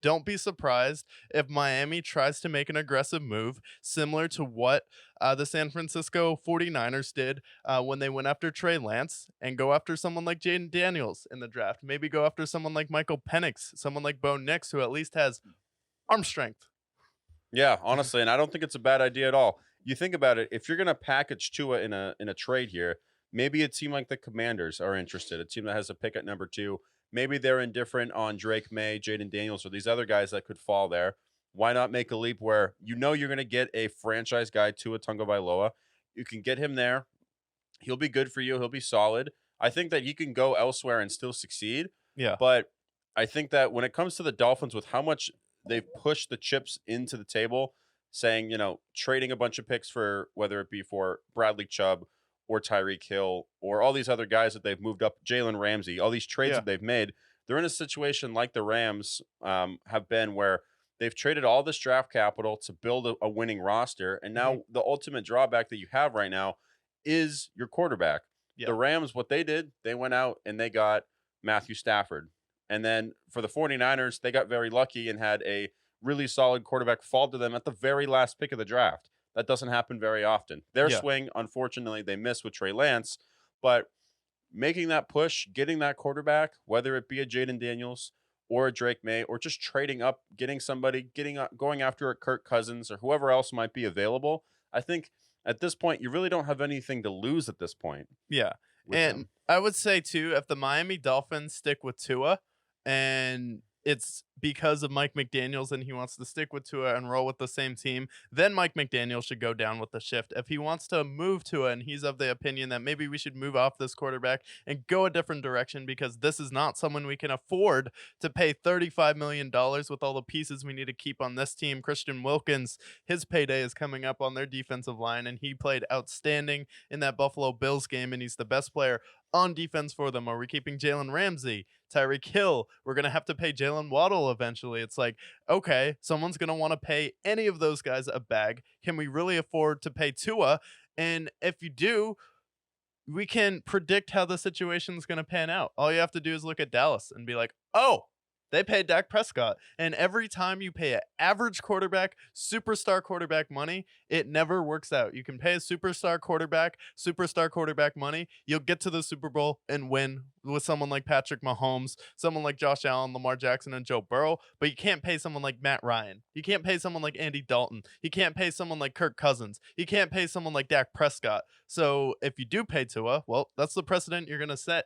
don't be surprised if Miami tries to make an aggressive move similar to what the San Francisco 49ers did when they went after Trey Lance and go after someone like Jaden Daniels in the draft. Maybe go after someone like Michael Penix, someone like Bo Nix, who at least has arm strength. Yeah, honestly, and I don't think it's a bad idea at all. You think about it, if you're going to package Tua in a trade here, maybe a team like the Commanders are interested. A team that has a pick at number 2, maybe they're indifferent on Drake May, Jaden Daniels, or these other guys that could fall there. Why not make a leap where you know you're going to get a franchise guy, Tua Tagovailoa? You can get him there. He'll be good for you. He'll be solid. I think that he can go elsewhere and still succeed. Yeah. But I think that when it comes to the Dolphins, with how much they've pushed the chips into the table, saying, trading a bunch of picks for whether it be for Bradley Chubb or Tyreek Hill or all these other guys that they've moved up, Jalen Ramsey, all these trades Yeah. that they've made, they're in a situation like the Rams have been where they've traded all this draft capital to build a winning roster. And Mhm. now the ultimate drawback that you have right now is your quarterback. Yeah. The Rams, what they did, they went out and they got Matthew Stafford. And then for the 49ers, they got very lucky and had a really solid quarterback fall to them at the very last pick of the draft. That doesn't happen very often. Their Yeah. swing, unfortunately, they missed with Trey Lance, but making that push, getting that quarterback, whether it be a Jaden Daniels or a Drake May, or just trading up, getting somebody, going after a Kirk Cousins or whoever else might be available. I think at this point, you really don't have anything to lose at this point Yeah. with And them. I would say too, if the Miami Dolphins stick with Tua and it's because of Mike McDaniels and he wants to stick with Tua and roll with the same team, then Mike McDaniel should go down with the shift. If he wants to move Tua and he's of the opinion that maybe we should move off this quarterback and go a different direction because this is not someone we can afford to pay $35 million with all the pieces we need to keep on this team. Christian Wilkins, his payday is coming up on their defensive line, and he played outstanding in that Buffalo Bills game, and he's the best player on defense for them. Are we keeping Jalen Ramsey, Tyreek Hill? We're going to have to pay Jalen Waddle eventually. It's like, okay, someone's going to want to pay any of those guys a bag. Can we really afford to pay Tua? And if you do, we can predict how the situation's going to pan out. All you have to do is look at Dallas and be like, oh, they paid Dak Prescott. And every time you pay an average quarterback, superstar quarterback money, it never works out. You can pay a superstar quarterback money. You'll get to the Super Bowl and win with someone like Patrick Mahomes, someone like Josh Allen, Lamar Jackson, and Joe Burrow. But you can't pay someone like Matt Ryan. You can't pay someone like Andy Dalton. You can't pay someone like Kirk Cousins. You can't pay someone like Dak Prescott. So if you do pay Tua, well, that's the precedent you're going to set